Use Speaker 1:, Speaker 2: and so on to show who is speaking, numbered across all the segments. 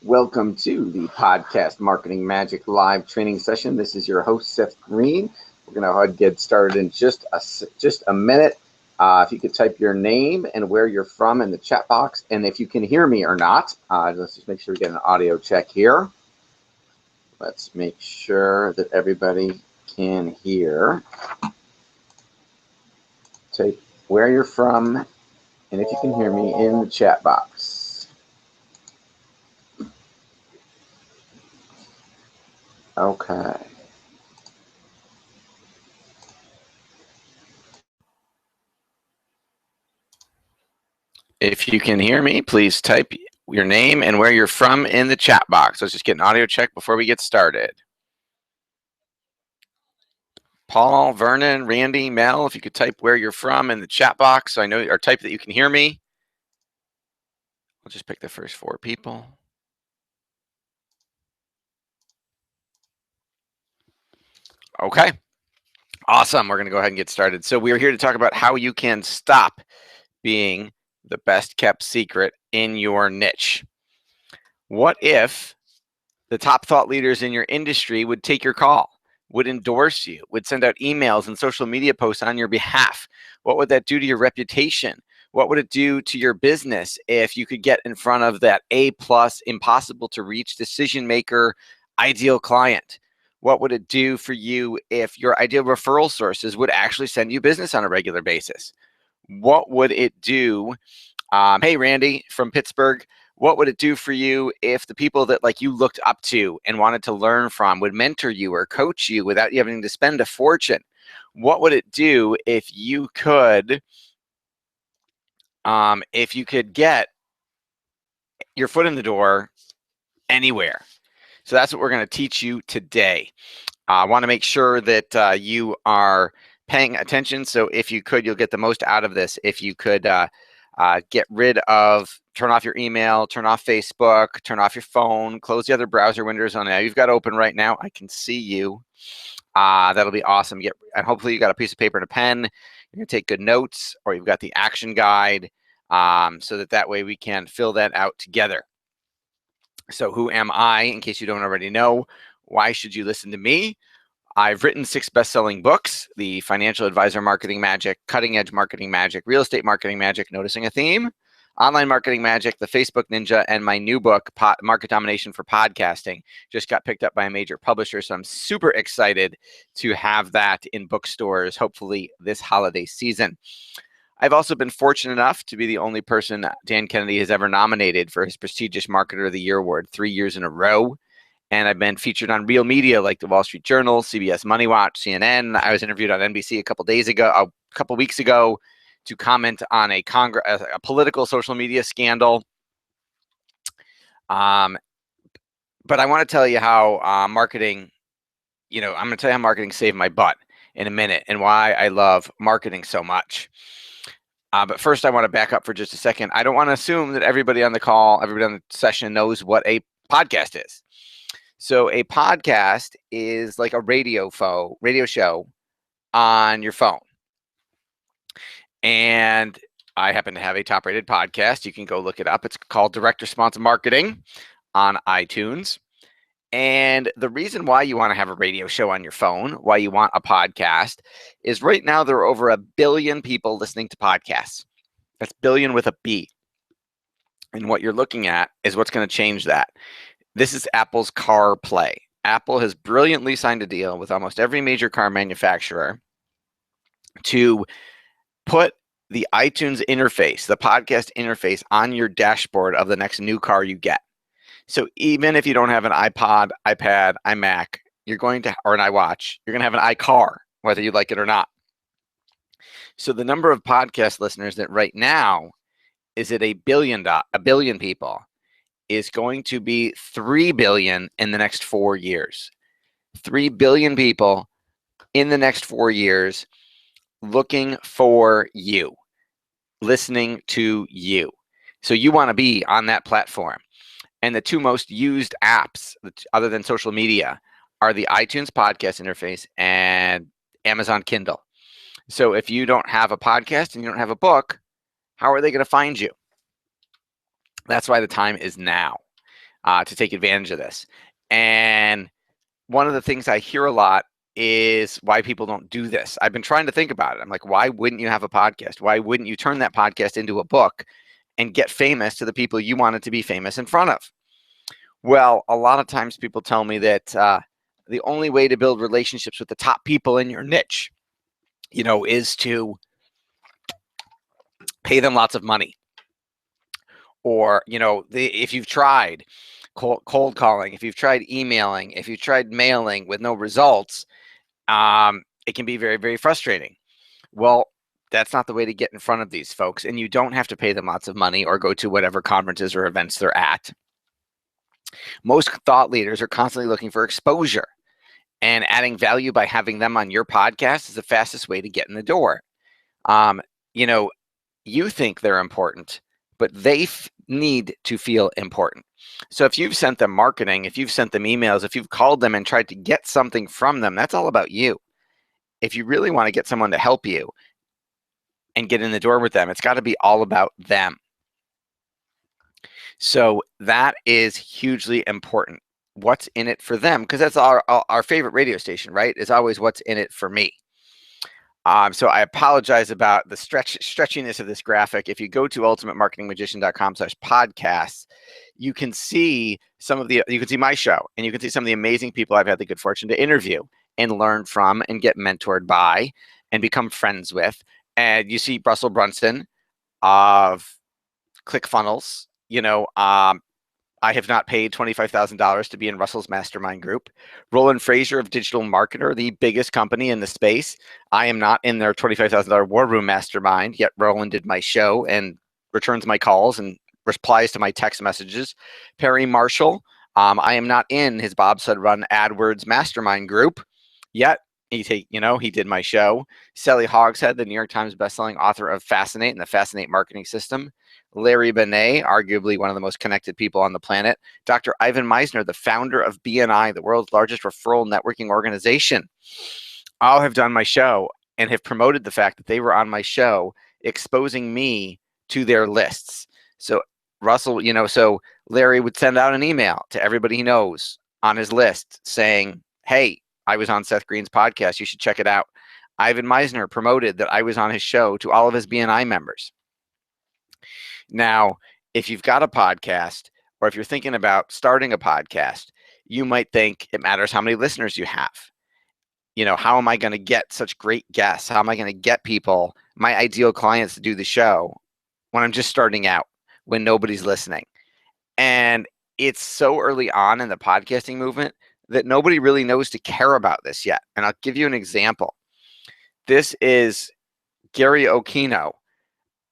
Speaker 1: Welcome to the Podcast Marketing Magic live training session. This is your host, Seth Greene. We're going to go ahead and get started in just a minute. If you could type your name and where you're from in the chat box, and if you can hear me or not, let's just make sure we get an audio check here. Let's make sure that everybody can hear. Type where you're from, and if you can hear me in the chat box. Okay. If you can hear me, please type your name and where you're from in the chat box. Let's just get an audio check before we get started. Paul, Vernon, Randy, Mel, if you could type where you're from in the chat box so I know, or type that you can hear me. I'll just pick the first 4 people. Okay. Awesome. We're going to go ahead and get started. So we are here to talk about how you can stop being the best kept secret in your niche. What if the top thought leaders in your industry would take your call, would endorse you, would send out emails and social media posts on your behalf? What would that do to your reputation? What would it do to your business if you could get in front of that A+, impossible to reach decision maker, ideal client? What would it do for you if your ideal referral sources would actually send you business on a regular basis? What would it do? Hey, Randy from Pittsburgh. What would it do for you if the people that you looked up to and wanted to learn from would mentor you or coach you without you having to spend a fortune? What would it do if you could get your foot in the door anywhere? So that's what we're going to teach you today. I want to make sure that you are paying attention. So if you could, you'll get the most out of this. If you could get rid of, turn off your email, turn off Facebook, turn off your phone, close the other browser windows on there. You've got open right now. I can see you. That'll be awesome. And hopefully you got a piece of paper and a pen. You're going to take good notes, or you've got the action guide, so that way we can fill that out together. So who am I, in case you don't already know? Why should you listen to me? I've written 6 best-selling books: The Financial Advisor Marketing Magic, Cutting Edge Marketing Magic, Real Estate Marketing Magic, Noticing a Theme, Online Marketing Magic, The Facebook Ninja, and my new book, Market Domination for Podcasting, just got picked up by a major publisher. So I'm super excited to have that in bookstores, hopefully this holiday season. I've also been fortunate enough to be the only person Dan Kennedy has ever nominated for his prestigious Marketer of the Year award 3 years in a row. And I've been featured on real media like the Wall Street Journal, CBS Money Watch, CNN. I was interviewed on NBC a couple weeks ago to comment on a political social media scandal. But I want to tell you how marketing, I'm going to tell you how marketing saved my butt in a minute and why I love marketing so much. But first, I want to back up for just a second. I don't want to assume that everybody on the call, everybody on the session knows what a podcast is. So a podcast is like a radio show on your phone. And I happen to have a top-rated podcast. You can go look it up. It's called Direct Response Marketing on iTunes. And the reason why you want to have a radio show on your phone, why you want a podcast, is right now there are over 1 billion people listening to podcasts. That's billion with a B. And what you're looking at is what's going to change that. This is Apple's CarPlay. Apple has brilliantly signed a deal with almost every major car manufacturer to put the iTunes interface, the podcast interface, on your dashboard of the next new car you get. So even if you don't have an iPod, iPad, iMac, or an iWatch, you're going to have an iCar, whether you like it or not. So the number of podcast listeners that right now is at 1 billion people is going to be 3 billion in the next 4 years. 3 billion people in the next 4 years looking for you, listening to you. So you want to be on that platform. And the 2 most used apps, other than social media, are the iTunes podcast interface and Amazon Kindle. So if you don't have a podcast and you don't have a book, how are they going to find you? That's why the time is now. to take advantage of this. And one of the things I hear a lot is why people don't do this. I've been trying to think about it. I'm like, why wouldn't you have a podcast? Why wouldn't you turn that podcast into a book and get famous to the people you wanted to be famous in front of? Well, a lot of times people tell me that the only way to build relationships with the top people in your niche, is to pay them lots of money. Or, if you've tried cold calling, if you've tried emailing, if you've tried mailing with no results, it can be very, very frustrating. Well, that's not the way to get in front of these folks. And you don't have to pay them lots of money or go to whatever conferences or events they're at. Most thought leaders are constantly looking for exposure, and adding value by having them on your podcast is the fastest way to get in the door. You think they're important, but they need to feel important. So if you've sent them marketing, if you've sent them emails, if you've called them and tried to get something from them, that's all about you. If you really want to get someone to help you and get in the door with them, it's got to be all about them. So that is hugely important. What's in it for them? Because that's our favorite radio station, right? Is always what's in it for me. So I apologize about the stretchiness of this graphic. If you go to ultimatemarketingmagician.com/podcasts, you can see you can see my show, and you can see some of the amazing people I've had the good fortune to interview and learn from and get mentored by and become friends with. And you see Russell Brunson of ClickFunnels. I have not paid $25,000 to be in Russell's Mastermind Group. Roland Frazier of Digital Marketer, the biggest company in the space. I am not in their $25,000 War Room Mastermind, yet Roland did my show and returns my calls and replies to my text messages. Perry Marshall, I am not in his Bob Sud Run AdWords Mastermind Group, yet he did my show. Sally Hogshead, the New York Times bestselling author of Fascinate and the Fascinate Marketing System. Larry Benet, arguably one of the most connected people on the planet. Dr. Ivan Misner, the founder of BNI, the world's largest referral networking organization. All have done my show and have promoted the fact that they were on my show, exposing me to their lists. So Russell, so Larry would send out an email to everybody he knows on his list saying, hey, I was on Seth Greene's podcast. You should check it out. Ivan Misner promoted that I was on his show to all of his BNI members. Now, if you've got a podcast, or if you're thinking about starting a podcast, you might think it matters how many listeners you have. How am I going to get such great guests? How am I going to get people, my ideal clients, to do the show when I'm just starting out, when nobody's listening? And it's so early on in the podcasting movement that nobody really knows to care about this yet. And I'll give you an example. This is Gary Okino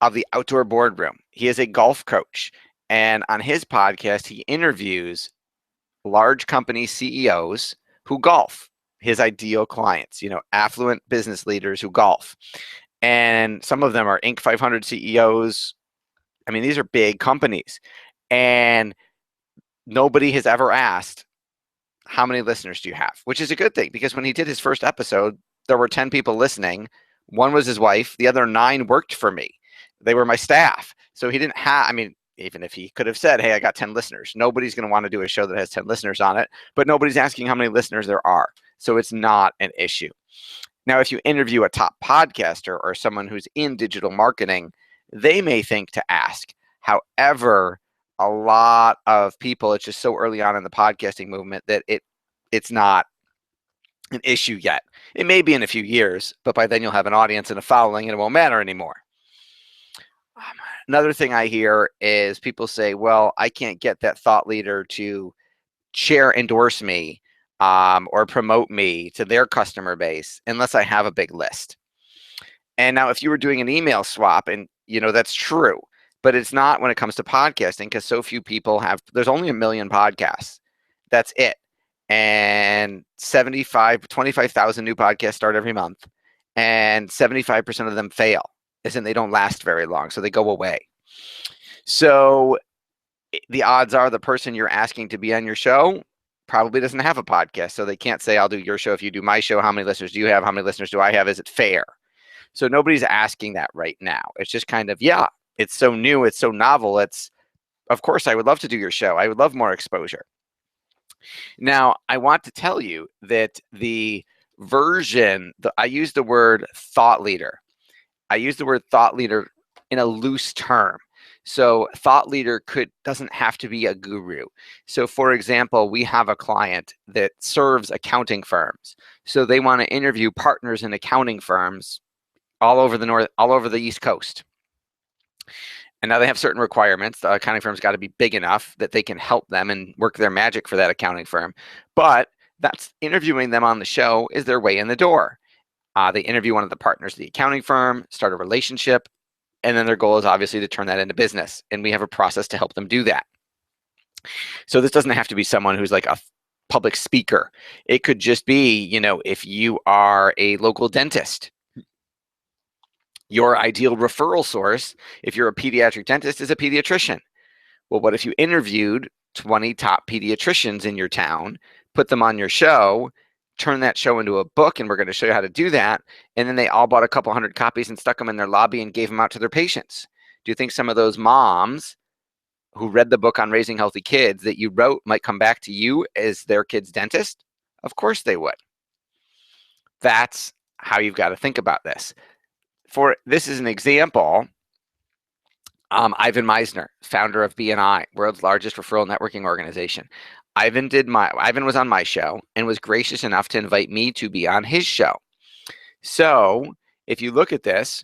Speaker 1: of the Outdoor Boardroom. He is a golf coach. And on his podcast, he interviews large company CEOs who golf, his ideal clients, affluent business leaders who golf. And some of them are Inc. 500 CEOs. I mean, these are big companies. And nobody has ever asked, how many listeners do you have? Which is a good thing, because when he did his first episode, there were 10 people listening. One was his wife. The other 9 worked for me. They were my staff. So he didn't have, even if he could have said, hey, I got 10 listeners, nobody's going to want to do a show that has 10 listeners on it, but nobody's asking how many listeners there are. So it's not an issue. Now, if you interview a top podcaster or someone who's in digital marketing, they may think to ask. However, a lot of people, it's just so early on in the podcasting movement that it's not an issue yet. It may be in a few years, but by then you'll have an audience and a following and it won't matter anymore. Another thing I hear is people say, well, I can't get that thought leader to endorse me or promote me to their customer base unless I have a big list. And now if you were doing an email swap, and that's true, but it's not when it comes to podcasting, because so few people there's only 1 million podcasts. That's it. And 25,000 new podcasts start every month, and 75% of them fail, as in they don't last very long, so they go away. So the odds are the person you're asking to be on your show probably doesn't have a podcast, so they can't say, I'll do your show if you do my show. How many listeners do you have? How many listeners do I have? Is it fair? So nobody's asking that right now. It's just kind of, yeah, it's so new, it's so novel, it's Of course, I would love to do your show. I would love more exposure. Now, I want to tell you that I use the word thought leader. I use the word thought leader in a loose term. So thought leader doesn't have to be a guru. So for example, we have a client that serves accounting firms. So they want to interview partners in accounting firms all over the East Coast. And now they have certain requirements. The accounting firm's got to be big enough that they can help them and work their magic for that accounting firm. But that's interviewing them on the show is their way in the door. They interview one of the partners of the accounting firm, start a relationship, and then their goal is obviously to turn that into business. And we have a process to help them do that. So this doesn't have to be someone who's like a public speaker. It could just be, if you are a local dentist, your ideal referral source, if you're a pediatric dentist, is a pediatrician. Well, what if you interviewed 20 top pediatricians in your town, put them on your show, turn that show into a book, and we're going to show you how to do that, and then they all bought a couple hundred copies and stuck them in their lobby and gave them out to their patients? Do you think some of those moms who read the book on raising healthy kids that you wrote might come back to you as their kid's dentist? Of course they would. That's how you've got to think about this. This is an example. Ivan Meisner, founder of BNI, world's largest referral networking organization. Ivan was on my show and was gracious enough to invite me to be on his show. So if you look at this,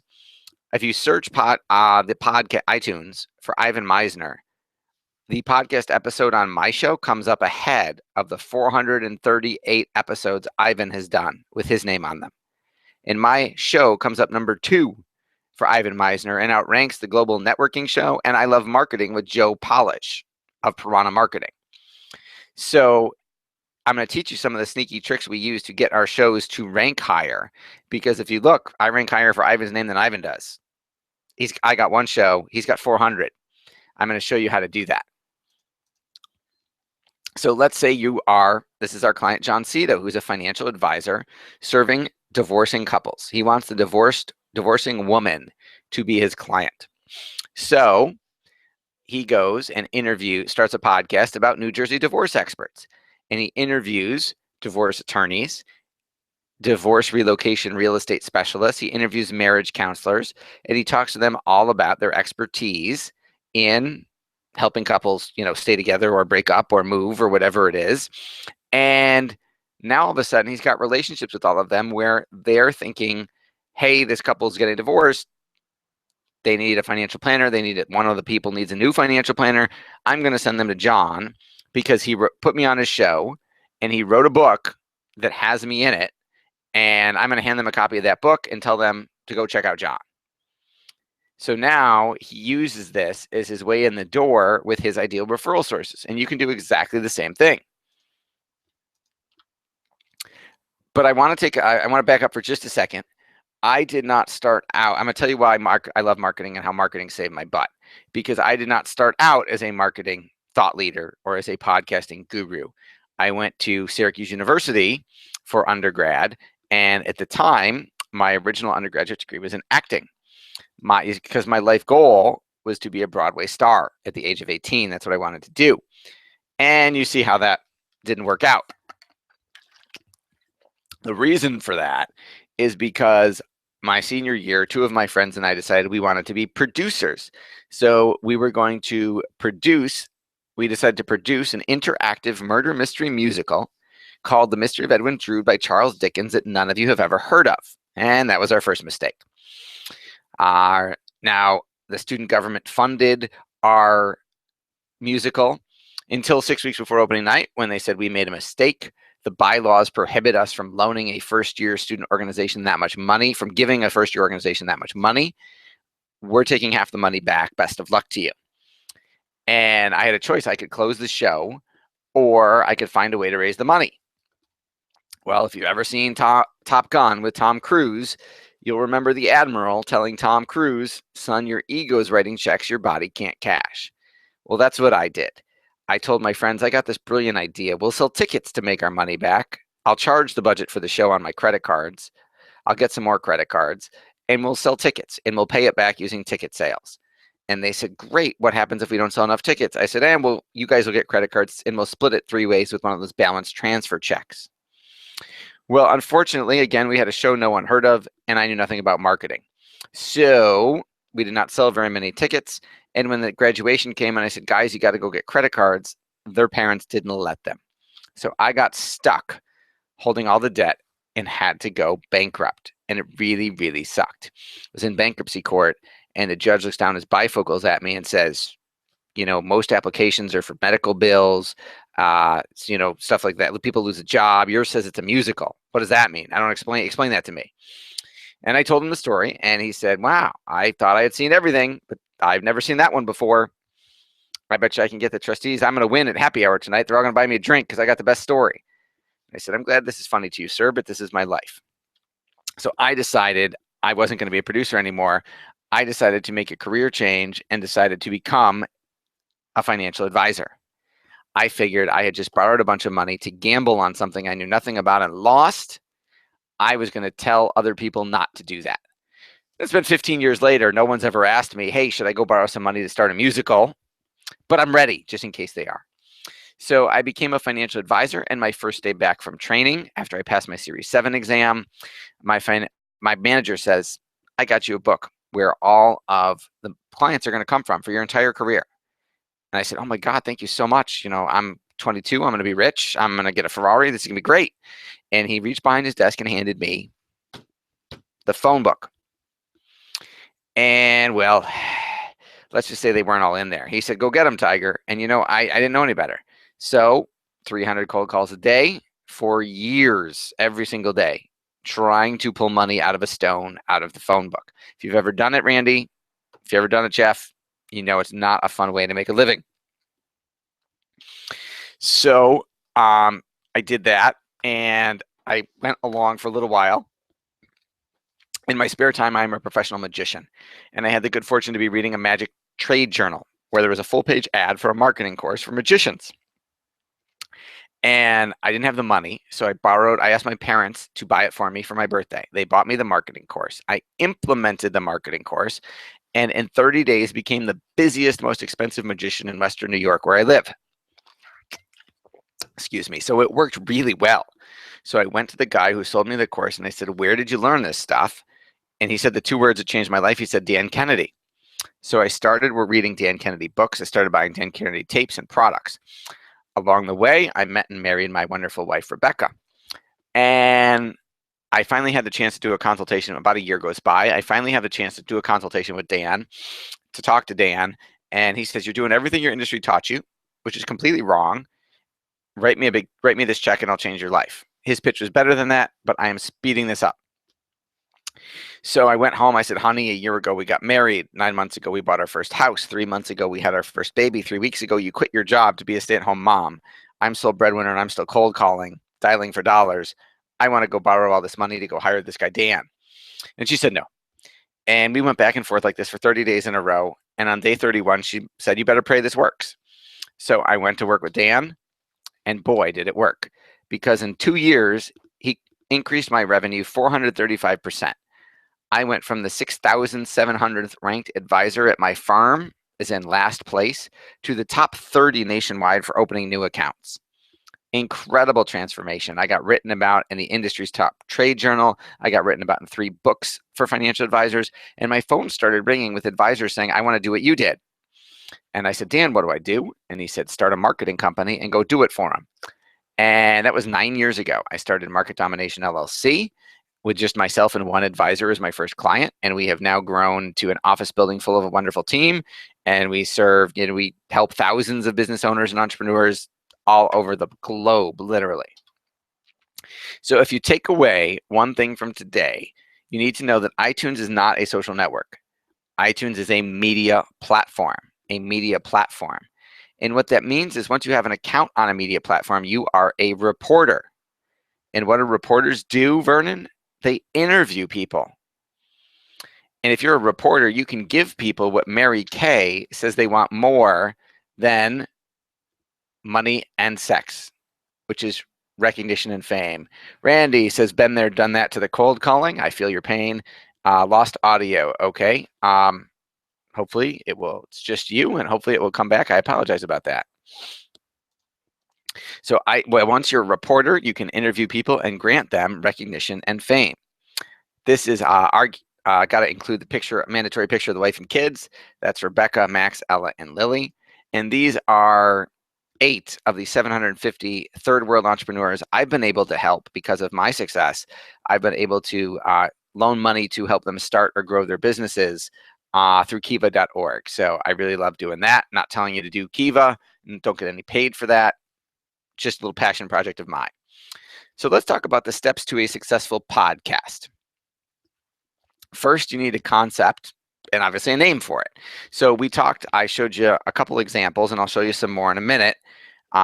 Speaker 1: if you search the podcast iTunes for Ivan Meisner, the podcast episode on my show comes up ahead of the 438 episodes Ivan has done with his name on them. And my show comes up number 2 for Ivan Meisner and outranks the Global Networking Show and I Love Marketing with Joe Polish of Piranha Marketing. So I'm going to teach you some of the sneaky tricks we use to get our shows to rank higher. Because if you look, I rank higher for Ivan's name than Ivan does. I got one show. He's got 400. I'm going to show you how to do that. So let's say this is our client, John Cito, who's a financial advisor serving divorcing couples. He wants the divorcing woman to be his client. So he goes and starts a podcast about New Jersey divorce experts. And he interviews divorce attorneys, divorce relocation real estate specialists. He interviews marriage counselors, and he talks to them all about their expertise in helping couples, stay together or break up or move or whatever it is. And now all of a sudden he's got relationships with all of them where they're thinking, hey, this couple's getting divorced. They need a financial planner. One of the people needs a new financial planner. I'm going to send them to John because he put me on his show and he wrote a book that has me in it. And I'm going to hand them a copy of that book and tell them to go check out John. So now he uses this as his way in the door with his ideal referral sources. And you can do exactly the same thing. But I want to back up for just a second. I did not start out. I'm going to tell you why I love marketing and how marketing saved my butt. Because I did not start out as a marketing thought leader or as a podcasting guru. I went to Syracuse University for undergrad. And at the time, my original undergraduate degree was in acting. Because my life goal was to be a Broadway star at the age of 18. That's what I wanted to do. And you see how that didn't work out. The reason for that is because my senior year, 2 of my friends and I decided we wanted to be producers. So we decided to produce an interactive murder mystery musical called The Mystery of Edwin Drood by Charles Dickens that none of you have ever heard of. And that was our first mistake. Now, the student government funded our musical until 6 weeks before opening night when they said we made a mistake. The bylaws prohibit us from loaning a first-year student organization that much money, from giving a first-year organization that much money. We're taking half the money back. Best of luck to you. And I had a choice. I could close the show or I could find a way to raise the money. Well, if you've ever seen Top Gun with Tom Cruise, you'll remember the Admiral telling Tom Cruise, son, your ego's writing checks your body can't cash. Well, that's what I did. I told my friends, I got this brilliant idea. We'll sell tickets to make our money back. I'll charge the budget for the show on my credit cards. I'll get some more credit cards and we'll sell tickets and we'll pay it back using ticket sales. And they said, great, what happens if we don't sell enough tickets? I said, well, you guys will get credit cards and we'll split it 3 ways with one of those balance transfer checks. Well, unfortunately, again, we had a show no one heard of, and I knew nothing about marketing. So we did not sell very many tickets. And when the graduation came and I said, guys, you got to go get credit cards, their parents didn't let them. So I got stuck holding all the debt and had to go bankrupt. And it really, really sucked. I was in bankruptcy court, and the judge looks down his bifocals at me and says, most applications are for medical bills, stuff like that. People lose a job. Yours says it's a musical. What does that mean? I don't explain that to me. And I told him the story, and he said, wow, I thought I had seen everything, but I've never seen that one before. I bet you I can get the trustees. I'm going to win at happy hour tonight. They're all going to buy me a drink because I got the best story. I said, I'm glad this is funny to you, sir, but this is my life. So I decided I wasn't going to be a producer anymore. I decided to make a career change and decided to become a financial advisor. I figured I had just borrowed a bunch of money to gamble on something I knew nothing about and lost. I was going to tell other people not to do that. It's been 15 years later. No one's ever asked me, hey, should I go borrow some money to start a musical? But I'm ready just in case they are. So I became a financial advisor, and my first day back from training, after I passed my Series 7 exam, my manager says, I got you a book where all of the clients are going to come from for your entire career. And I said, oh my God, thank you so much. I'm 22, I'm going to be rich. I'm going to get a Ferrari. This is going to be great. And he reached behind his desk and handed me the phone book. And well, let's just say they weren't all in there. He said, go get them, Tiger. And I didn't know any better. So 300 cold calls a day for years, every single day, trying to pull money out of a stone, out of the phone book. If you've ever done it, Randy, if you've ever done it, Jeff, it's not a fun way to make a living. So I did that, and I went along for a little while. In my spare time, I'm a professional magician, and I had the good fortune to be reading a magic trade journal where there was a full-page ad for a marketing course for magicians. And I didn't have the money, so I asked my parents to buy it for me for my birthday. They bought me the marketing course. I implemented the marketing course, and in 30 days became the busiest, most expensive magician in Western New York, where I live. Excuse me. So it worked really well. So I went to the guy who sold me the course, and I said, where did you learn this stuff? And he said the 2 words that changed my life. He said, Dan Kennedy. So I started reading Dan Kennedy books. I started buying Dan Kennedy tapes and products. Along the way, I met and married my wonderful wife, Rebecca. And I finally had the chance to do a consultation. About a year goes by. I finally have the chance to do a consultation with Dan, to talk to Dan. And he says, you're doing everything your industry taught you, which is completely wrong. Write me this check and I'll change your life. His pitch was better than that, but I am speeding this up. So I went home. I said, honey, a year ago we got married. 9 months ago we bought our first house. 3 months ago we had our first baby. 3 weeks ago you quit your job to be a stay-at-home mom. I'm still breadwinner and I'm still cold calling, dialing for dollars. I want to go borrow all this money to go hire this guy Dan. And she said no. And we went back and forth like this for 30 days in a row. And on day 31, she said, you better pray this works. So I went to work with Dan, and boy, did it work. Because in 2 years, he increased my revenue 435%. I went from the 6,700th ranked advisor at my firm, is in last place, to the top 30 nationwide for opening new accounts. Incredible transformation. I got written about in the industry's top trade journal. I got written about in 3 books for financial advisors. And my phone started ringing with advisors saying, I want to do what you did. And I said, Dan, what do I do? And he said, start a marketing company and go do it for him. And that was 9 years ago. I started Market Domination LLC with just myself and 1 advisor as my first client. And we have now grown to an office building full of a wonderful team. And we serve, we help thousands of business owners and entrepreneurs all over the globe, literally. So if you take away one thing from today, you need to know that iTunes is not a social network. iTunes is a media platform, And what that means is once you have an account on a media platform, you are a reporter. And what do reporters do, Vernon? They interview people. And if you're a reporter, you can give people what Mary Kay says they want more than money and sex, which is recognition and fame. Randy says, been there, done that to the cold calling. I feel your pain. Lost audio. Okay. Hopefully it's just you, and hopefully it will come back. I apologize about that. So once you're a reporter, you can interview people and grant them recognition and fame. This is got to include the mandatory picture of the wife and kids. That's Rebecca, Max, Ella, and Lily. And these are 8 of the 750 third world entrepreneurs I've been able to help because of my success. I've been able to loan money to help them start or grow their businesses through kiva.org. So I really love doing that. Not telling you to do Kiva, and don't get any paid for that. Just a little passion project of mine. So let's talk about the steps to a successful podcast. First, you need a concept and obviously a name for it. So I showed you a couple examples, and I'll show you some more in a minute.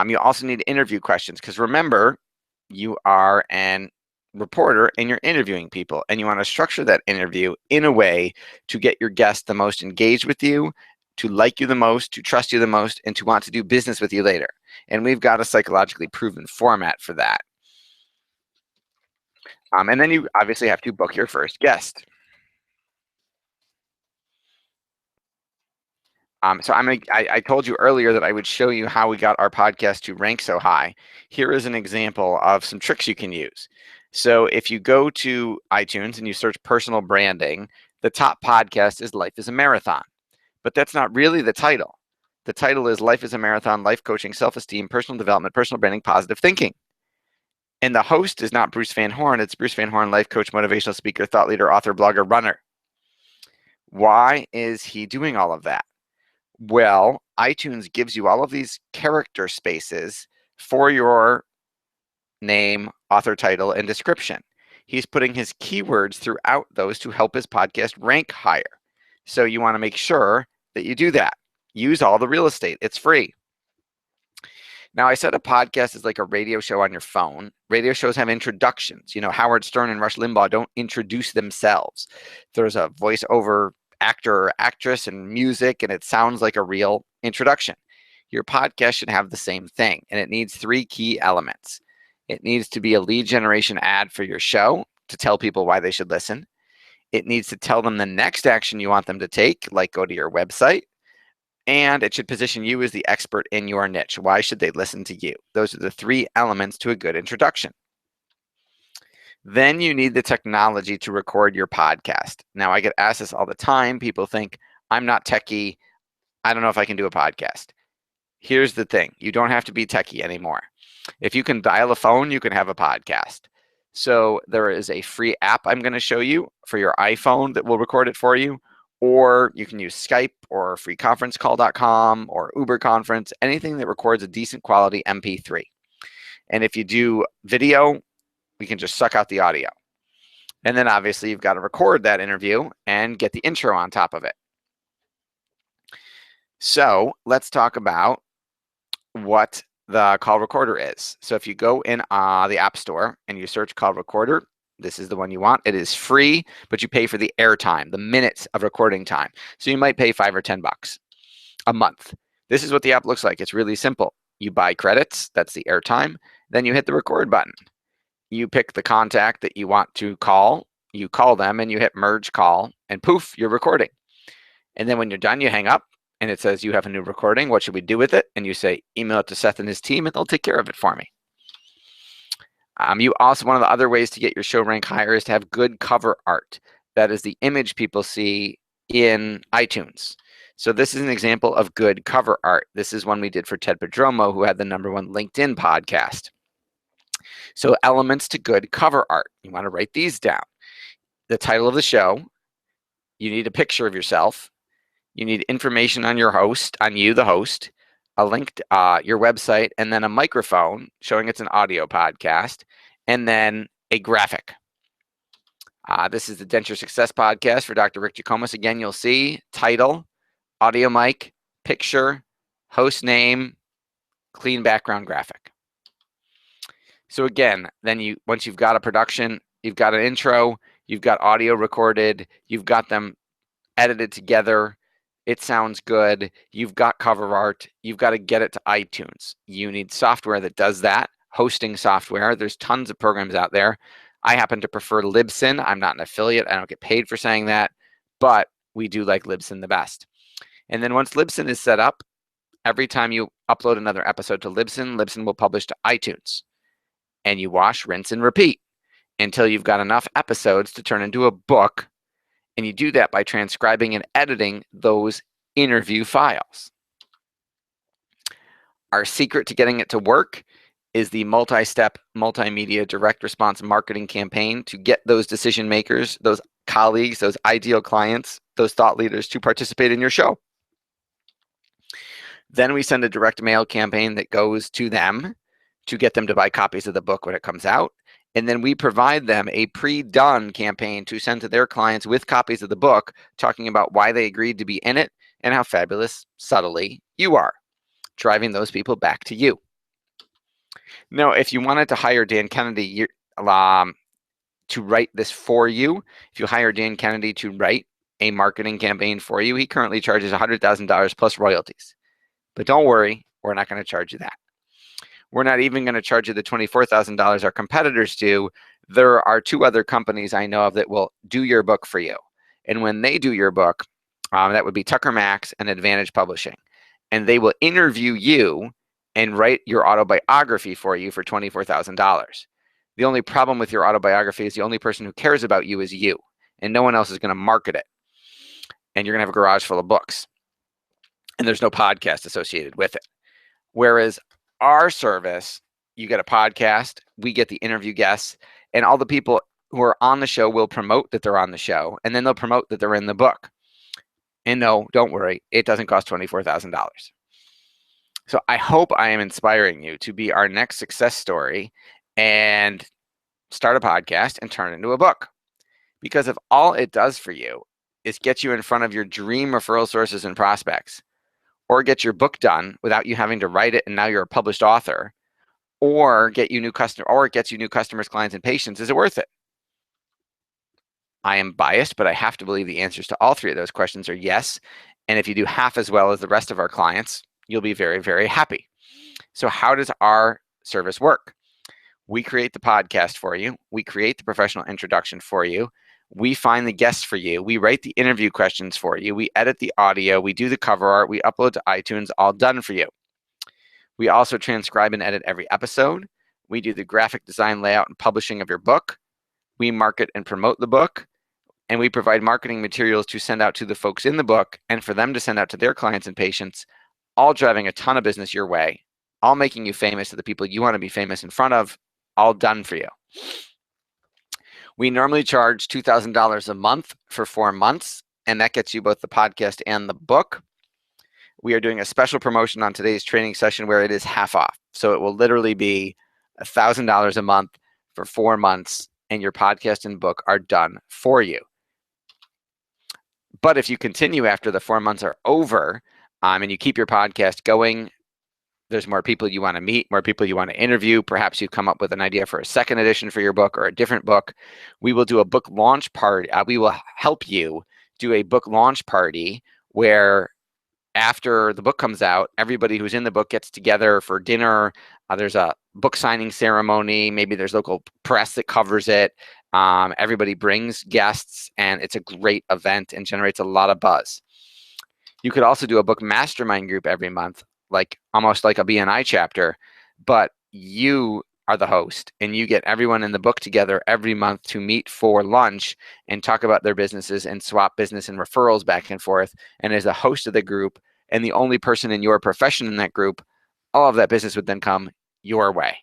Speaker 1: You also need interview questions, because remember, you are an reporter and you're interviewing people, and you want to structure that interview in a way to get your guest the most engaged with you, to like you the most, to trust you the most, and to want to do business with you later. And we've got a psychologically proven format for that. And then you obviously have to book your first guest. So I told you earlier that I would show you how we got our podcast to rank so high. Here is an example of some tricks you can use. So if you go to iTunes and you search personal branding, the top podcast is Life is a Marathon. But that's not really the title. The title is Life is a Marathon, Life Coaching, Self-Esteem, Personal Development, Personal Branding, Positive Thinking. And the host is not Bruce Van Horn. It's Bruce Van Horn, life coach, motivational speaker, thought leader, author, blogger, runner. Why is he doing all of that? Well, iTunes gives you all of these character spaces for your name, author title, and description. He's putting his keywords throughout those to help his podcast rank higher. So you want to make sure that you do that. Use all the real estate. It's free. Now, I said a podcast is like a radio show on your phone. Radio shows have introductions. You know, Howard Stern and Rush Limbaugh don't introduce themselves. There's a voiceover actor or actress and music, and it sounds like a real introduction. Your podcast should have the same thing, and it needs 3 key elements. It needs to be a lead generation ad for your show to tell people why they should listen. It needs to tell them the next action you want them to take, like go to your website. And it should position you as the expert in your niche. Why should they listen to you? Those are the 3 elements to a good introduction. Then you need the technology to record your podcast. Now, I get asked this all the time. People think, I'm not techie. I don't know if I can do a podcast. Here's the thing. You don't have to be techie anymore. If you can dial a phone, you can have a podcast. So there is a free app I'm going to show you for your iPhone that will record it for you. Or you can use Skype or freeconferencecall.com or Uber Conference, anything that records a decent quality MP3. And if you do video, we can just suck out the audio. And then obviously you've got to record that interview and get the intro on top of it. So let's talk about what the call recorder is. So if you go in the App Store and you search call recorder, this is the one you want. It is free, but you pay for the airtime, the minutes of recording time. So you might pay $5 or $10 a month. This is what the app looks like. It's really simple. You buy credits, that's the airtime. Then you hit the record button. You pick the contact that you want to call. You call them and you hit merge call, and poof, you're recording. And then when you're done, you hang up and it says you have a new recording. What should we do with it? And you say, email it to Seth and his team and they'll take care of it for me. One of the other ways to get your show rank higher is to have good cover art. That is the image people see in iTunes. So this is an example of good cover art. This is one we did for Ted Prodromou, who had the #1 LinkedIn podcast. So elements to good cover art. You want to write these down. The title of the show. You need a picture of yourself. You need information on your host, on you, the host. A link to your website, and then a microphone showing it's an audio podcast, and then a graphic. This is the Denture Success Podcast for Dr. Rick Jikomas. Again, you'll see title, audio mic, picture, host name, clean background graphic. So again, then once you've got a production, you've got an intro, you've got audio recorded, you've got them edited together, it sounds good, you've got cover art, you've got to get it to iTunes. You need software that does that, hosting software. There's tons of programs out there. I happen to prefer Libsyn. I'm not an affiliate. I don't get paid for saying that, but we do like Libsyn the best. And then once Libsyn is set up, every time you upload another episode to Libsyn, Libsyn will publish to iTunes. And you wash, rinse, and repeat until you've got enough episodes to turn into a book. And you do that by transcribing and editing those interview files. Our secret to getting it to work is the multi-step, multimedia direct response marketing campaign to get those decision makers, those colleagues, those ideal clients, those thought leaders to participate in your show. Then we send a direct mail campaign that goes to them to get them to buy copies of the book when it comes out. And then we provide them a pre-done campaign to send to their clients with copies of the book, talking about why they agreed to be in it and how fabulous, subtly, you are, driving those people back to you. Now, if you wanted to hire Dan Kennedy to write this for you, if you hire Dan Kennedy to write a marketing campaign for you, he currently charges $100,000 plus royalties. But don't worry, we're not going to charge you that. We're not even going to charge you the $24,000 our competitors do. There are 2 other companies I know of that will do your book for you. And when they do your book, that would be Tucker Max and Advantage Publishing. And they will interview you and write your autobiography for you for $24,000. The only problem with your autobiography is the only person who cares about you is you, and no one else is going to market it. And you're going to have a garage full of books. And there's no podcast associated with it. Whereas our service, you get a podcast, we get the interview guests, and all the people who are on the show will promote that they're on the show, and then they'll promote that they're in the book. And no, don't worry, it doesn't cost $24,000. So I hope I am inspiring you to be our next success story and start a podcast and turn it into a book. Because if all it does for you is get you in front of your dream referral sources and prospects, or get your book done without you having to write it and now you're a published author, or get you new customer, or it gets you new customers, clients, and patients, is it worth it? I am biased, but I have to believe the answers to all 3 of those questions are yes. And if you do half as well as the rest of our clients, you'll be very, very happy. So how does our service work? We create the podcast for you. We create the professional introduction for you. We find the guests for you. We write the interview questions for you. We edit the audio. We do the cover art. We upload to iTunes, all done for you. We also transcribe and edit every episode. We do the graphic design, layout, and publishing of your book. We market and promote the book. And we provide marketing materials to send out to the folks in the book and for them to send out to their clients and patients, all driving a ton of business your way, all making you famous to the people you want to be famous in front of, all done for you. We normally charge $2,000 a month for 4 months, and that gets you both the podcast and the book. We are doing a special promotion on today's training session where it is half off. So it will literally be $1,000 a month for 4 months, and your podcast and book are done for you. But if you continue after the 4 months are over, and you keep your podcast going, there's more people you want to meet, more people you want to interview. Perhaps you've come up with an idea for a second edition for your book or a different book. We will do a book launch party. We will help you do a book launch party where after the book comes out, everybody who's in the book gets together for dinner. There's a book signing ceremony. Maybe there's local press that covers it. Everybody brings guests, and it's a great event and generates a lot of buzz. You could also do a book mastermind group every month, almost like a BNI chapter, but you are the host and you get everyone in the book together every month to meet for lunch and talk about their businesses and swap business and referrals back and forth. And as the host of the group and the only person in your profession in that group, all of that business would then come your way.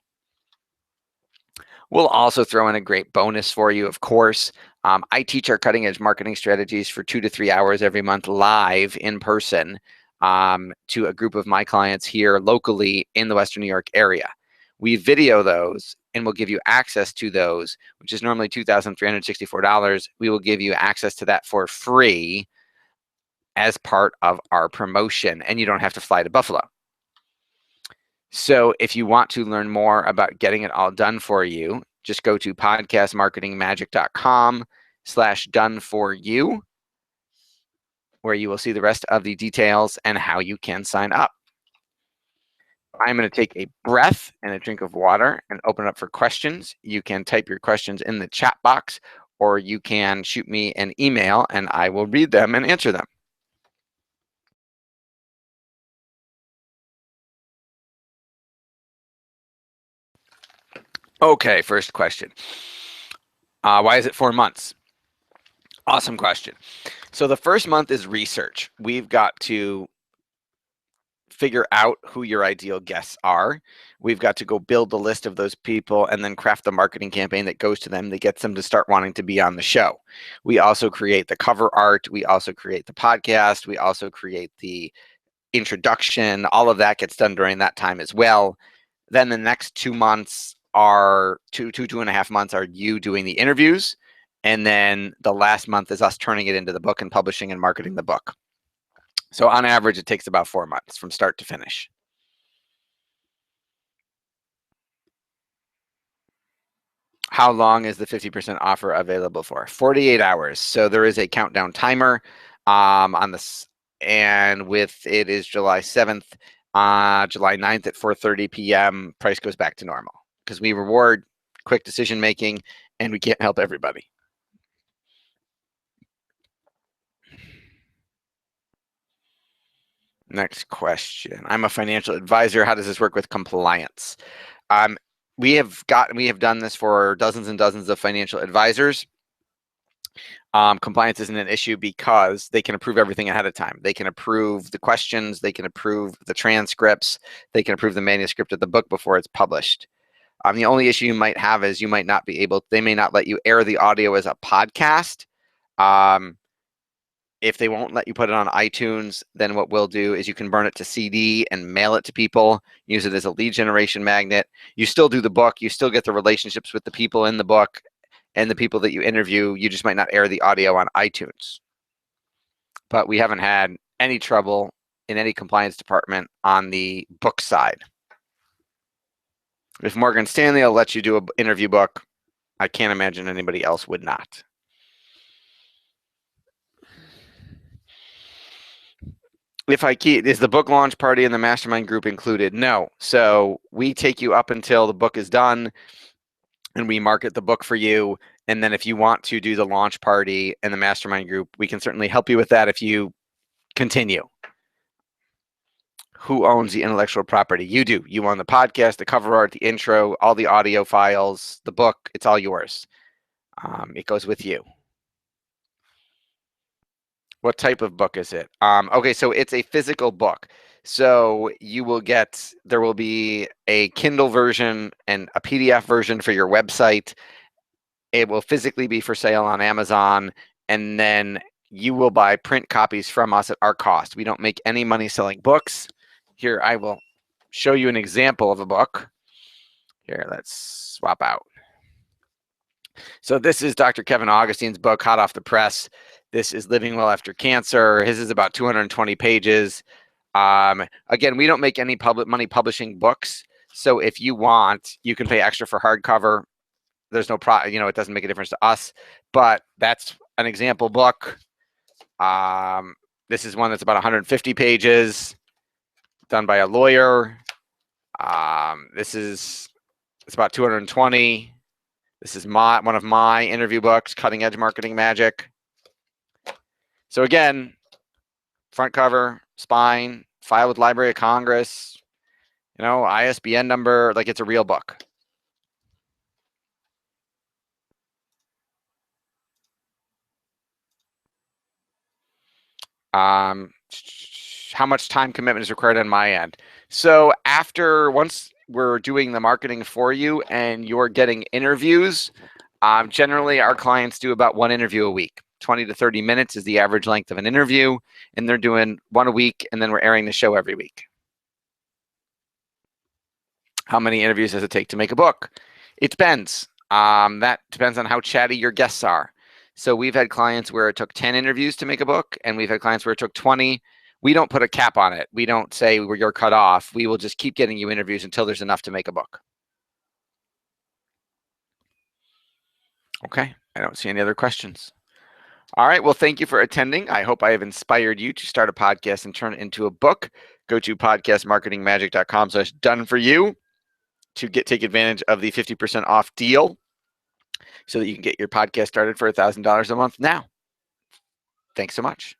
Speaker 1: We'll also throw in a great bonus for you, of course. I teach our cutting edge marketing strategies for 2 to 3 hours every month live in person to a group of my clients here locally in the Western New York area. We video those and we'll give you access to those, which is normally $2,364. We will give you access to that for free as part of our promotion, and you don't have to fly to Buffalo. So if you want to learn more about getting it all done for you, just go to podcastmarketingmagic.com/done-for-you, where you will see the rest of the details and how you can sign up. I'm going to take a breath and a drink of water and open up for questions. You can type your questions in the chat box, or you can shoot me an email and I will read them and answer them. Okay, first question. Why is it 4 months? Awesome question. So the first month is research. We've got to figure out who your ideal guests are. We've got to go build the list of those people and then craft the marketing campaign that goes to them that gets them to start wanting to be on the show. We also create the cover art. We also create the podcast. We also create the introduction. All of that gets done during that time as well. Then the next 2 months are 2.5 months are you doing the interviews. And then the last month is us turning it into the book and publishing and marketing the book. So on average, it takes about 4 months from start to finish. How long is the 50% offer available for? 48 hours. So there is a countdown timer on this, and with it is July 7th, July 9th at 4:30 p.m. Price goes back to normal because we reward quick decision making and we can't help everybody. Next question. I'm a financial advisor. How does this work with compliance? We have done this for dozens and dozens of financial advisors. Compliance isn't an issue because they can approve everything ahead of time. They can approve the questions, they can approve the transcripts, they can approve the manuscript of the book before it's published. The only issue you might have is they may not let you air the audio as a podcast. If they won't let you put it on iTunes, then what we'll do is you can burn it to CD and mail it to people, use it as a lead generation magnet. You still do the book, you still get the relationships with the people in the book and the people that you interview. You just might not air the audio on iTunes. But we haven't had any trouble in any compliance department on the book side. If Morgan Stanley will let you do an interview book, I can't imagine anybody else would not. Is the book launch party and the mastermind group included? No. So we take you up until the book is done and we market the book for you. And then if you want to do the launch party and the mastermind group, we can certainly help you with that if you continue. Who owns the intellectual property? You do. You own the podcast, the cover art, the intro, all the audio files, the book. It's all yours. It goes with you. What type of book is it? Okay, so it's a physical book. So there will be a Kindle version and a PDF version for your website. It will physically be for sale on Amazon, and then you will buy print copies from us at our cost. We don't make any money selling books. Here, I will show you an example of a book. Here, let's swap out. So this is Dr. Kevin Augustine's book, hot off the press. This is Living Well After Cancer. His is about 220 pages. Again, we don't make any money publishing books. So if you want, you can pay extra for hardcover. There's no it doesn't make a difference to us, but that's an example book. This is one that's about 150 pages, done by a lawyer. It's about 220. This is one of my interview books, Cutting Edge Marketing Magic. So again, front cover, spine, file with Library of Congress, ISBN number, like it's a real book. How much time commitment is required on my end? So once we're doing the marketing for you and you're getting interviews, generally our clients do about one interview a week. 20 to 30 minutes is the average length of an interview, and they're doing one a week, and then we're airing the show every week. How many interviews does it take to make a book? It depends. That depends on how chatty your guests are. So we've had clients where it took 10 interviews to make a book, and we've had clients where it took 20. We don't put a cap on it. We don't say you're cut off. We will just keep getting you interviews until there's enough to make a book. Okay, I don't see any other questions. All right, well, thank you for attending. I hope I have inspired you to start a podcast and turn it into a book. Go to podcastmarketingmagic.com/done for you to take advantage of the 50% off deal. so that you can get your podcast started for $1,000 a month now. Thanks so much.